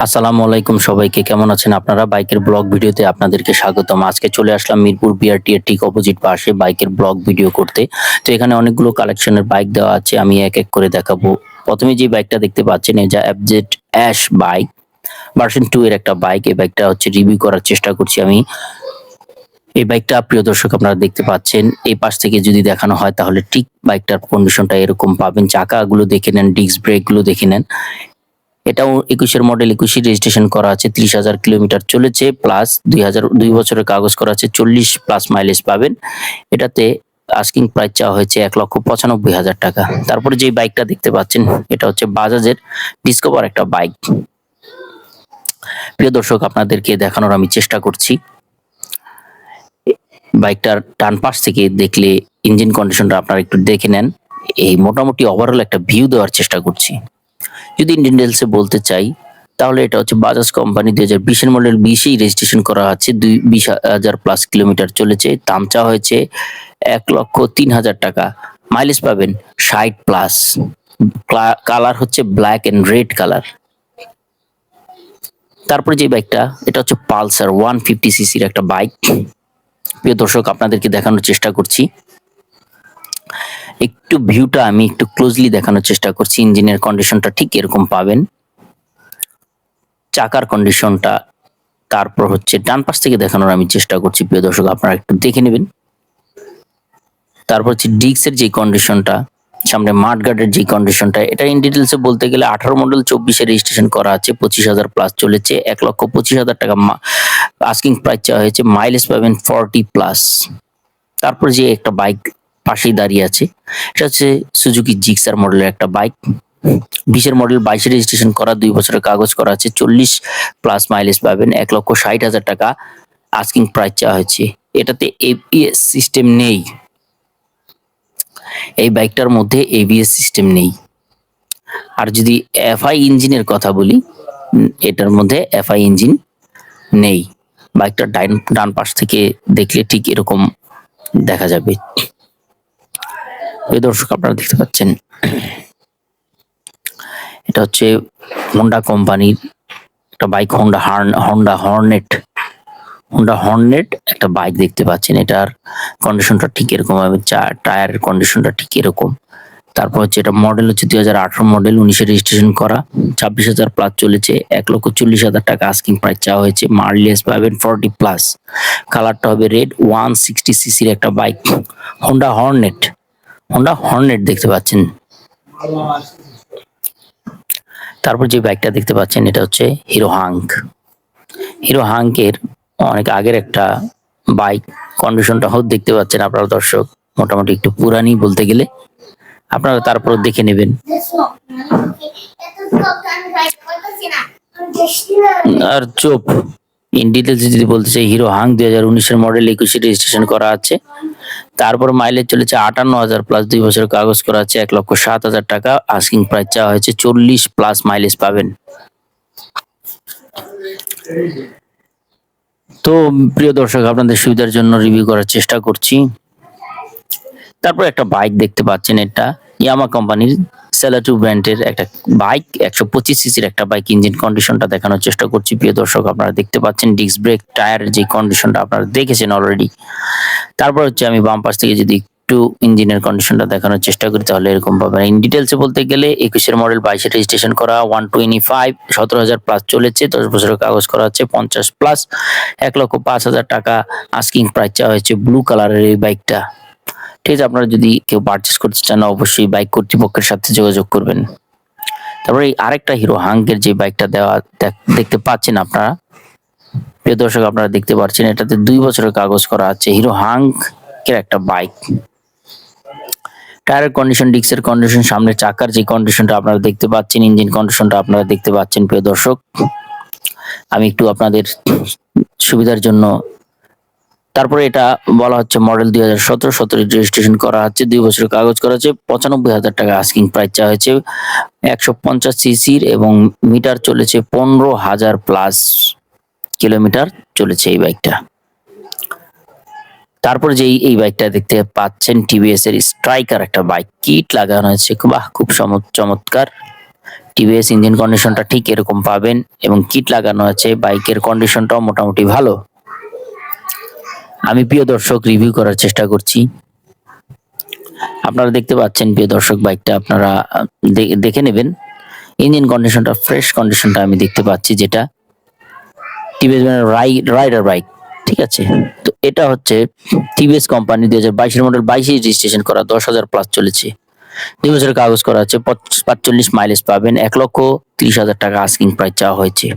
আসসালামু আলাইকুম সবাইকে, কেমন আছেন আপনারা? বাইকের ব্লগ ভিডিওতে আপনাদেরকে স্বাগতম। আজকে চলে আসলাম মিরপুর বিআরটি এর ঠিক অপোজিট পাশে বাইকের ব্লগ ভিডিও করতে। তো এখানে অনেকগুলো কালেকশনের বাইক দেওয়া আছে, আমি এক এক করে দেখাবো। প্রথমে যে বাইকটা দেখতে পাচ্ছেন এটা এফজেড অ্যাশ বাইক, ভার্সন 2 এর একটা বাইক। এই বাইকটা হচ্ছে রিভিউ করার চেষ্টা করছি আমি। এই বাইকটা প্রিয় দর্শক আপনারা দেখতে পাচ্ছেন, এই পাশ থেকে যদি দেখানো হয় তাহলে ঠিক বাইকটার কন্ডিশনটা এরকম পাবেন। চাকাগুলো দেখে নেন, ডিস্ক ব্রেক গুলো দেখে নেন। এটাও 21-এর মডেল, 21 রেজিস্ট্রেশন করা আছে, 30,000 কিলোমিটার চলেছে, প্লাস 2 বছরের কাগজ করা আছে, 40 প্লাস মাইলেজ পাবেন। এটাতে আস্কিং প্রাইস চাওয়া হয়েছে 1,95,000 টাকা। তারপরে যে বাইকটা দেখতে পাচ্ছেন এটা হচ্ছে বাজাজের ডিসকভার একটা বাইক। প্রিয় দর্শক আপনাদেরকে দেখানোর আমি চেষ্টা করছি। বাইকটার ডান পাশ থেকে দেখলে ইঞ্জিন কন্ডিশনটা আপনারা একটু দেখে নেন। এই মোটামুটি ওভারঅল একটা ভিউ দেওয়ার চেষ্টা করছি। যদি ইন্ডিয়ান ডিটেলসে বলতে চাই তাহলে এটা হচ্ছে বাজাজ কোম্পানি 2020-এর মডেল, 20-এই রেজিস্ট্রেশন করা আছে, 20,000 প্লাস কিলোমিটার চলেছে। দাম চাওয়া হয়েছে 1,03,000 টাকা। মাইলেজ পাবেন 60 প্লাস। কালার হচ্ছে ব্ল্যাক এন্ড রেড কালার। তারপরে যে বাইকটা এটা হচ্ছে পালসার 150 সিসির একটা বাইক। প্রিয় দর্শক আপনাদেরকে দেখানোর চেষ্টা করছি। একটু ভিউটা আমি একটু ক্লোজলি দেখানোর চেষ্টা করছি। ইঞ্জিনের কন্ডিশনটা ঠিক এরকম পাবেন, চাকার কন্ডিশনটা। তারপর হচ্ছে ডান পাশ থেকে দেখানোর আমি চেষ্টা করছি, প্রিয় দর্শক আপনারা একটু দেখে নেবেন। তারপর হচ্ছে ডিস্কের যে কন্ডিশনটা, সামনে মাডগার্ডের যে কন্ডিশনটা, এটা ইন ডিটেলসে বলতে গেলে 18 মডেল, 24-এ রেজিস্ট্রেশন করা আছে, 25,000 প্লাস চলেছে, 1,25,000 টাকা আস্কিং প্রাইস চাওয়া হয়েছে। মাইলেজ পাবেন 40 প্লাস। তারপর যে একটা বাইক পাশেই দাঁড়িয়ে আছে এটা হচ্ছে সুজুকি জিক্সার মডেলের একটা বাইক। 20-এর মডেল, 22-এ রেজিস্ট্রেশন করা, 2 বছরের কাগজ করা আছে, 40 প্লাস মাইলেজ পাবেন, 1,60,000 টাকা আস্কিং প্রাইস চাওয়া হয়েছে। এটাতে এবিএস সিস্টেম নেই, এই বাইকটার মধ্যে এবিএস সিস্টেম নেই। আর যদি এফআই ইঞ্জিনের কথা বলি, এটার মধ্যে এফআই ইঞ্জিন নেই। বাইকটার ডান পাশ থেকে দেখলে ঠিক এরকম দেখা যাবে। এই দর্শক আপনারা দেখতে পাচ্ছেন এটা হচ্ছে হোন্ডা কোম্পানির একটা বাইক, হোন্ডা হর্নেট একটা বাইক দেখতে পাচ্ছেন। এটার কন্ডিশনটা ঠিক এরকম হবে, টায়ারের কন্ডিশনটা ঠিক এরকম। তারপর হচ্ছে এটা মডেল হচ্ছে 2018 মডেল, 19-এ রেজিস্ট্রেশন করা, 26,000 প্লাস চলেছে, 1,40,000 টাকা আস্কিং প্রাইস চাওয়া হয়েছে। মাইলেজ পাবেন 40 প্লাস। কালারটা হবে রেড। 160 সিসির একটা বাইক, হোন্ডা হর্নেট দেখতে পাচ্ছেন। তারপর যে বাইকটা দেখতে পাচ্ছেন এটা হচ্ছে হিরো হাঙ্কের অনেক আগের একটা বাইক। কন্ডিশনটা দেখতে পাচ্ছেন আপনারা দর্শক, মোটামুটি একটু পুরানি বলতে গেলে, আপনারা তারপর দেখে নেবেন। আর চুপ, ইন ডিটেলস যদি বলতে চাই, হিরো হাং 2019-এর মডেল, 21-এ রেজিস্ট্রেশন করা আছে। তারপর মাইলেজ চলেছে 58,000 প্লাস, 2 বছরের কাগজ করা আছে, 1,07,000 টাকা আস্কিং প্রাইস চাওয়া হয়েছে। 40 প্লাস মাইলেজ পাবেন। তো প্রিয় দর্শক আপনাদের সুবিধার জন্য রিভিউ করার চেষ্টা করছি। তারপর একটা বাইক দেখতে পাচ্ছেন, এটা ইয়ামা কোম্পানির সেলাটু ব্র্যান্ডের একটা বাইক, 125 সিসির একটা বাইক। ইঞ্জিন কন্ডিশনটা দেখানোর চেষ্টা করছি। প্রিয় দর্শক আপনারা দেখতে পাচ্ছেন ডিস্ক ব্রেক, টায়ারের যে কন্ডিশনটা আপনারা দেখেছেন অলরেডি। তারপর হচ্ছে আমি বাম পাশ থেকে যদি একটু ইঞ্জিনের কন্ডিশনটা দেখানোর চেষ্টা করি তাহলে এরকম পাবেন। ইন ডিটেলসে বলতে গেলে 21-এর মডেল, 22-এ রেজিস্ট্রেশন করা, 125, 17,000 প্লাস চলেছে, 10 বছরের কাগজ করা আছে, 50 প্লাস, 1,05,000 টাকা আস্কিং প্রাইস চাওয়া হয়েছে। ব্লু কালারের এই বাইকটা। ঠিক আছে, আপনারা যদি কেউ পারচেস করতে চান অবশ্যই বাইক কর্তৃপক্ষের সাথে যোগাযোগ করবেন। তারপরে আরেকটা হিরো হাঙ্কের যে বাইকটা দেওয়া দেখতে পাচ্ছেন আপনারা, প্রিয় দর্শক আপনারা দেখতে পাচ্ছেন, এটাতে 2 বছরের কাগজ করা আছে, হিরো হাঙ্কের একটা বাইক। টায়ারের কন্ডিশন, ডিস্কের কন্ডিশন, সামনের চাকার যে কন্ডিশনটা আপনারা দেখতে পাচ্ছেন, ইঞ্জিন কন্ডিশনটা আপনারা দেখতে পাচ্ছেন। প্রিয় দর্শক আমি একটু আপনাদের সুবিধার জন্য, তারপরে এটা বলা হচ্ছে মডেল 2017 রেজিস্ট্রেশন করা আছে, 2 বছরের কাগজ করা আছে, 95,000 টাকা আস্কিং প্রাইস চাওয়া হয়েছে। 150 সিসির এবং মিটার চলেছে 15,000 প্লাস কিলোমিটার চলেছে এই বাইকটা। তারপর যে এই বাইকটা দেখতে পাচ্ছেন টিভিএস এর স্ট্রাইকার একটা বাইক, কিট লাগানো হয়েছে, বাহ খুব চমৎকার। টিভিএস ইঞ্জিন কন্ডিশনটা ঠিক এরকম পাবেন এবং কিট লাগানো আছে, বাইকের কন্ডিশনটাও মোটামুটি ভালো। আমি প্রিয় দর্শক রিভিউ করার চেষ্টা করছি। আপনারা দেখতে পাচ্ছেন প্রিয় দর্শক, বাইকটা আপনারা দেখে নেবেন। ইঞ্জিন কন্ডিশনটা ফ্রেশ কন্ডিশনটা আমি দেখতে পাচ্ছি, যেটা টিভিএস রাইডার বাইক, ঠিক আছে। তো এটা হচ্ছে টিভিএস কোম্পানি 2022 মডেল, 22 রেজিস্ট্রেশন করা, 10,000 প্লাস চলেছে। 2 বছরের কাগজ করা আছে, 45 মাইলেজ পাবেন। 1,30,000 টাকা আস্কিং প্রাইস চাওয়া হয়েছে।